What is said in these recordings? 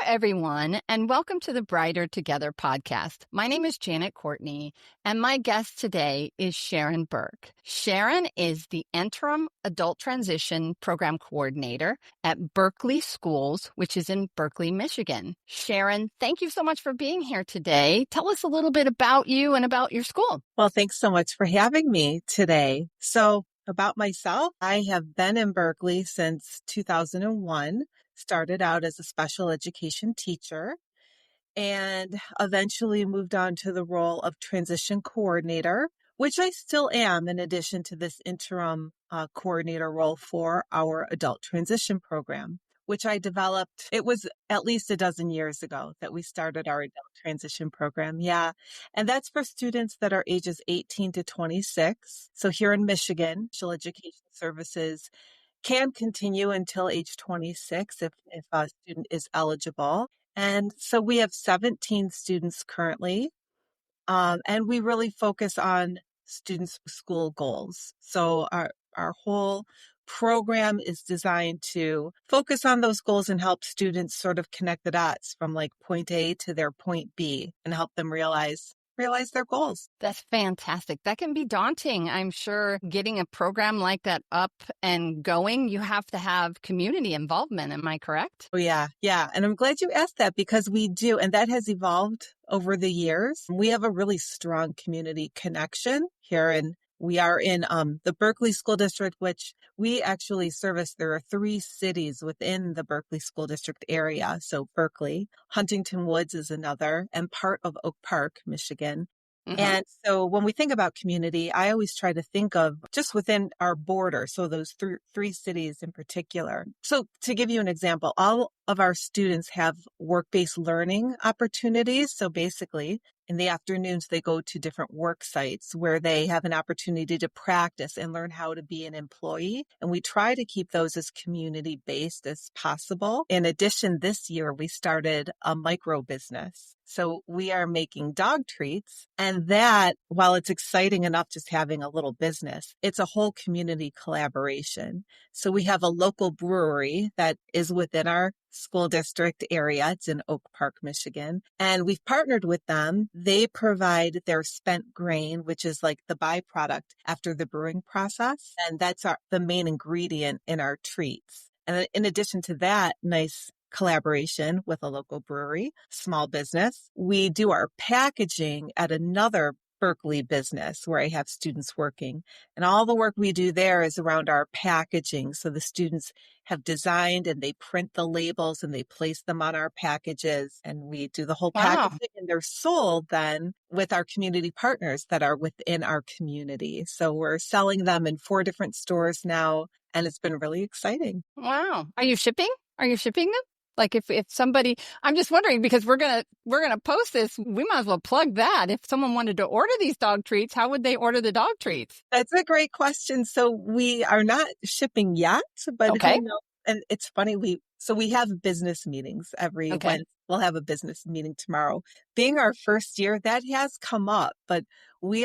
everyone, and welcome to the Brighter Together podcast. My name is Janet Courtney, and my guest today is Sharon Burke. Sharon is the Interim Adult Transition Program Coordinator at Berkeley Schools, which is in Berkeley, Michigan. Sharon, thank you so much for being here today. Tell us a little bit about you and about your school. Well, thanks so much for having me today. So, about myself, I have been in Berkeley since 2001, started out as a special education teacher, and eventually moved on to the role of transition coordinator, which I still am in addition to this interim coordinator role for our adult transition program, which I developed. It was at least a dozen years ago that we started our adult transition program. Yeah. And that's for students that are ages 18 to 26. So here in Michigan, special education services can continue until age 26 if a student is eligible. And so we have 17 students currently, and we really focus on students' school goals. So our whole program is designed to focus on those goals and help students sort of connect the dots from like point A to their point B and help them realize their goals. That's fantastic. That can be daunting. I'm sure getting a program like that up and going, you have to have community involvement. Am I correct? Oh, yeah. Yeah. And I'm glad you asked that because we do. And that has evolved over the years. We have a really strong community connection here. And we are in the Berkeley School District, which we actually service. There are 3 cities within the Berkeley School District area. So Berkeley, Huntington Woods is another, and part of Oak Park, Michigan. And so when we think about community, I always try to think of just within our border. So those three cities in particular. So to give you an example, all of our students have work-based learning opportunities. So basically, in the afternoons, they go to different work sites where they have an opportunity to practice and learn how to be an employee. And we try to keep those as community-based as possible. In addition, this year, we started a micro business. So we are making dog treats. And that, while it's exciting enough just having a little business, it's a whole community collaboration. So we have a local brewery that is within our school district area. It's in Oak Park, Michigan. And we've partnered with them. They provide their spent grain, which is like the byproduct after the brewing process. And that's the main ingredient in our treats. And in addition to that, nice collaboration with a local brewery, small business. We do our packaging at another Berkeley business where I have students working. And all the work we do there is around our packaging. So the students have designed and they print the labels and they place them on our packages. And we do the whole packaging and they're sold then with our community partners that are within our community. So we're selling them in 4 different stores now. And it's been really exciting. Wow. Are you shipping? Are you shipping them? Like if somebody, I'm just wondering because we're gonna post this, we might as well plug that. If someone wanted to order these dog treats, how would they order the dog treats? That's a great question. So we are not shipping yet, but okay. And it's funny, we have business meetings every Wednesday. We'll have a business meeting tomorrow. Being our first year, that has come up, but we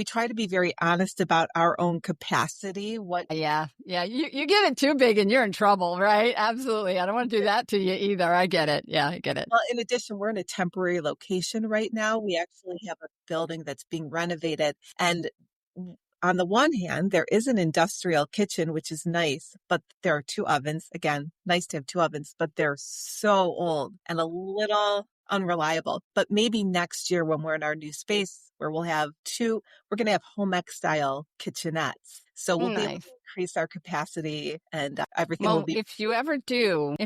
try to be very honest about our own capacity. Yeah. You get it too big and you're in trouble, right? Absolutely. I don't want to do that to you either. I get it. Yeah, I get it. Well, in addition, we're in a temporary location right now. We actually have a building that's being renovated. And on the one hand, there is an industrial kitchen, which is nice, but there are 2 ovens. Again, nice to have 2 ovens, but they're so old and a little unreliable. But maybe next year when we're in our new space where we're going to have home ec style kitchenettes. So we'll be able to increase our capacity and everything will be. If you ever do,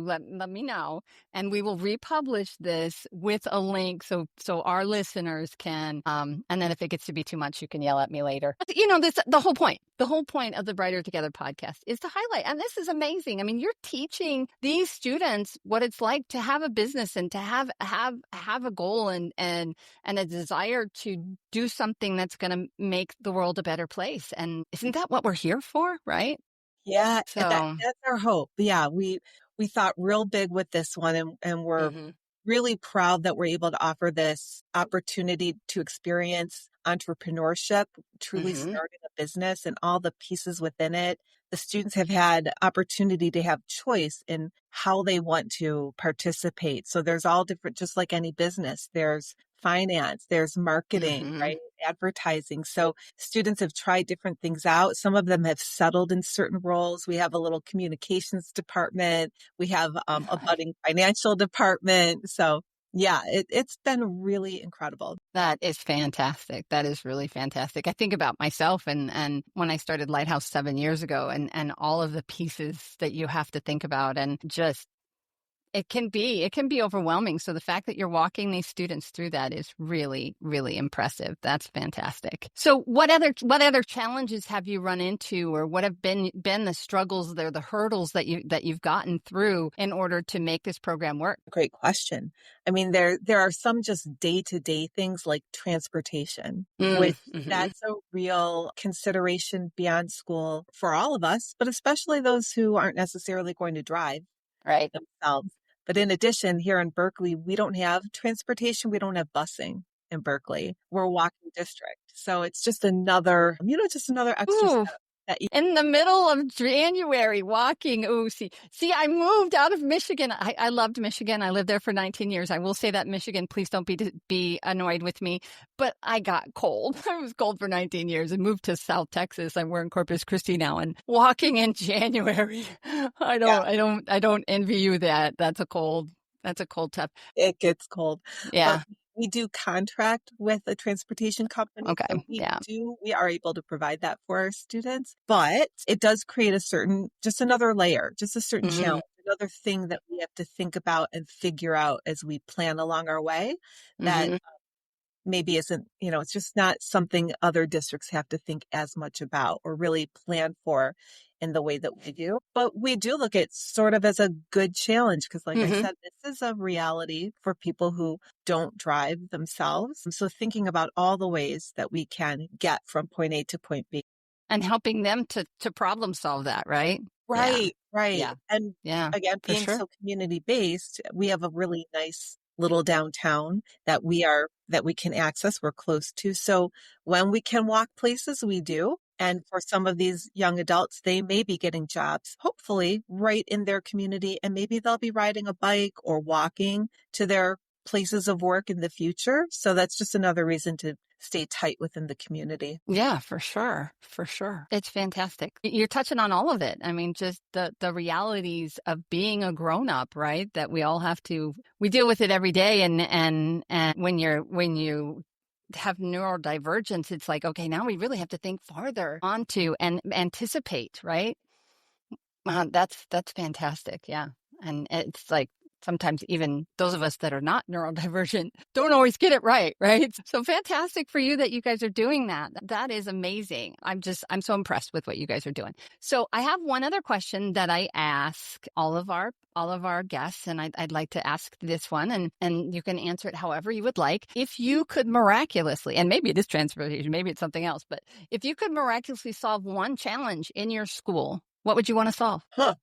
let me know. And we will republish this with a link so our listeners can, and then if it gets to be too much, you can yell at me later. You know, the whole point of the Brighter Together podcast is to highlight, and this is amazing. I mean, you're teaching these students what it's like to have a business and to have a goal and a desire to do something that's going to make the world a better place. And isn't that what we're here for, right? Yeah, so that's our hope. Yeah, we thought real big with this one, and we're really proud that we're able to offer this opportunity to experience entrepreneurship, truly Hmm. starting a business and all the pieces within it. The students have had opportunity to have choice in how they want to participate. So there's all different, just like any business, there's finance, there's marketing, Hmm. right? Advertising. So students have tried different things out. Some of them have settled in certain roles. We have a little communications department. We have a Right. budding financial department. So yeah, it's been really incredible. That is fantastic. That is really fantastic. I think about myself and when I started Lighthouse 7 years ago and all of the pieces that you have to think about and just it can be overwhelming. So the fact that you're walking these students through that is really, really impressive. That's fantastic. So what other challenges have you run into, or what have been the struggles there, the hurdles that you've gotten through in order to make this program work? Great question. I mean, there are some just day-to-day things like transportation, which Mm-hmm. that's a real consideration beyond school for all of us, but especially those who aren't necessarily going to drive Right. themselves. But in addition, here in Berkeley, we don't have transportation. We don't have busing in Berkeley. We're a walking district. So it's just another, just another extra Ooh, step that you, in the middle of January, walking. Ooh, see, I moved out of Michigan. I loved Michigan. I lived there for 19 years. I will say that Michigan, please don't be annoyed with me, but I got cold. I was cold for 19 years and moved to South Texas. We're in Corpus Christi now, and walking in January, yeah, I don't envy you that. That's a cold, tough. it gets cold. But Yeah. we do contract with a transportation company. Okay. So Yeah. we are able to provide that for our students. But it does create just another layer, just a certain Hmm. challenge, another thing that we have to think about and figure out as we plan along our way that Hmm. maybe isn't, it's just not something other districts have to think as much about or really plan for in the way that we do. But we do look at sort of as a good challenge because, like I Hmm. said, this is a reality for people who don't drive themselves. So thinking about all the ways that we can get from point A to point B. And helping them to problem solve that, right? Yeah. Right, right. Yeah. And Yeah, again, for being sure. so community based, we have a really nice little downtown that we can access. We're close to. So when we can walk places, we do. And for some of these young adults, they may be getting jobs, hopefully right in their community. And maybe they'll be riding a bike or walking to their places of work in the future. So that's just another reason to stay tight within the community. Yeah, for sure. For sure. It's fantastic. You're touching on all of it. I mean, just the realities of being a grown up, right? That we deal with it every day. And when you have neurodivergence, it's like, okay, now we really have to think farther onto and anticipate, right? That's fantastic. Yeah. And it's like sometimes even those of us that are not neurodivergent don't always get it right, right? So fantastic for you that you guys are doing that. That is amazing. I'm so impressed with what you guys are doing. So I have one other question that I ask all of our guests, and I'd like to ask this one, and you can answer it however you would like. If you could miraculously, and maybe it is transportation, maybe it's something else, but if you could miraculously solve one challenge in your school, what would you want to solve? Huh.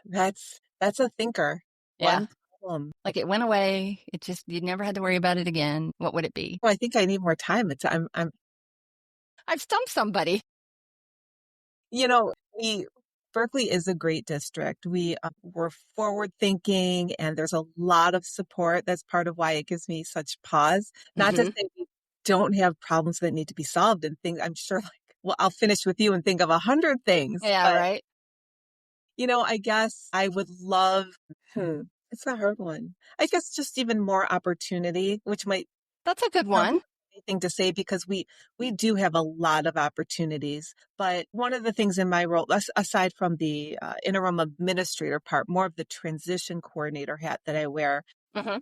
That's a thinker. Yeah. One problem. Like it went away. You never had to worry about it again. What would it be? Well, I think I need more time. I've stumped somebody. You know, we Berkeley is a great district. We're forward thinking and there's a lot of support. That's part of why it gives me such pause. Not to Hmm. say we don't have problems that need to be solved and things. I'm sure well, I'll finish with you and think of 100 things, Yeah, but right. I guess I would love, it's a hard one. I guess just even more opportunity, which might That's a good sound one. thing to say because we do have a lot of opportunities. But one of the things in my role, aside from the interim administrator part, more of the transition coordinator hat that I wear, Hmm.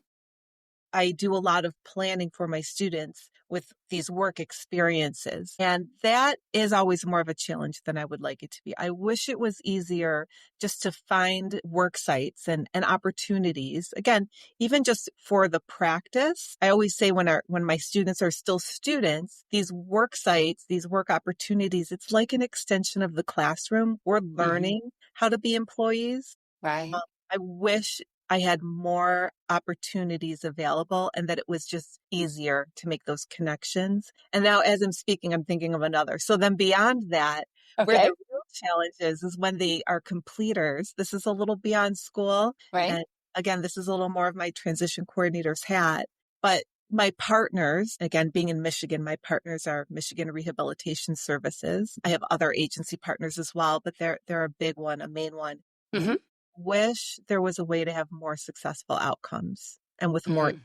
I do a lot of planning for my students with these work experiences. And that is always more of a challenge than I would like it to be. I wish it was easier just to find work sites and opportunities. Again, even just for the practice, I always say when my students are still students, these work sites, these work opportunities, it's like an extension of the classroom. We're Hmm. learning how to be employees. Right. I wish I had more opportunities available and that it was just easier to make those connections. And now as I'm speaking, I'm thinking of another. So then beyond that, where the Okay. real challenge is when they are completers. This is a little beyond school. Right. And again, this is a little more of my transition coordinator's hat. But my partners, again, being in Michigan, my partners are Michigan Rehabilitation Services. I have other agency partners as well, but they're a big one, a main one. Mm-hmm. Wish there was a way to have more successful outcomes and with more Mm.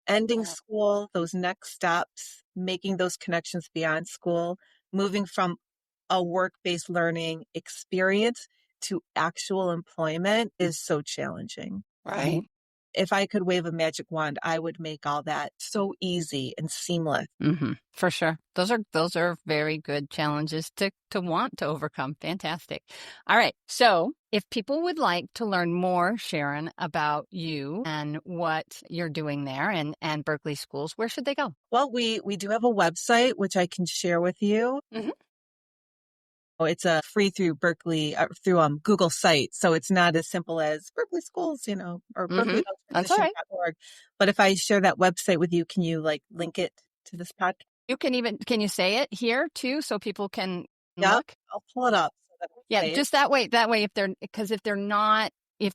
ending Yeah. school, those next steps, making those connections beyond school, moving from a work-based learning experience to actual employment is so challenging. Right. If I could wave a magic wand, I would make all that so easy and seamless. Mm-hmm. For sure. Those are very good challenges to want to overcome. Fantastic. All right. So if people would like to learn more, Sharon, about you and what you're doing there and Berkeley Schools, where should they go? Well, we do have a website which I can share with you. Mm-hmm. Oh, it's a free through Berkeley through Google site, so it's not as simple as Berkeley Schools, or Mm-hmm. That's all right. berkeleyltransition.org. But if I share that website with you, can you like link it to this podcast? Can you say it here too so people can Yep, look? I'll pull it up so that Yeah, it's safe. just that way. That way, if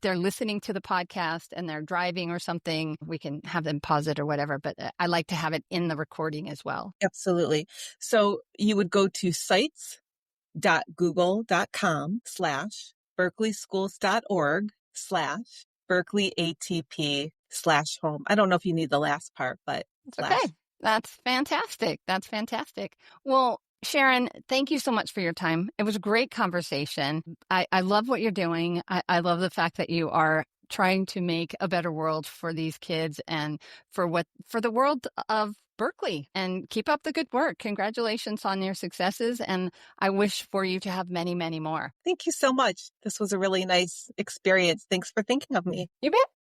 they're listening to the podcast and they're driving or something, we can have them pause it or whatever. But I like to have it in the recording as well. Absolutely. So you would go to sites.google.com/berkeleyschools.org/berkeleyatp/home. I don't know if you need the last part, but It's slash. okay. That's fantastic. That's fantastic. Well, Sharon, thank you so much for your time. It was a great conversation. I love what you're doing. I love the fact that you are trying to make a better world for these kids and for the world of Berkeley, and keep up the good work. Congratulations on your successes. And I wish for you to have many, many more. Thank you so much. This was a really nice experience. Thanks for thinking of me. You bet.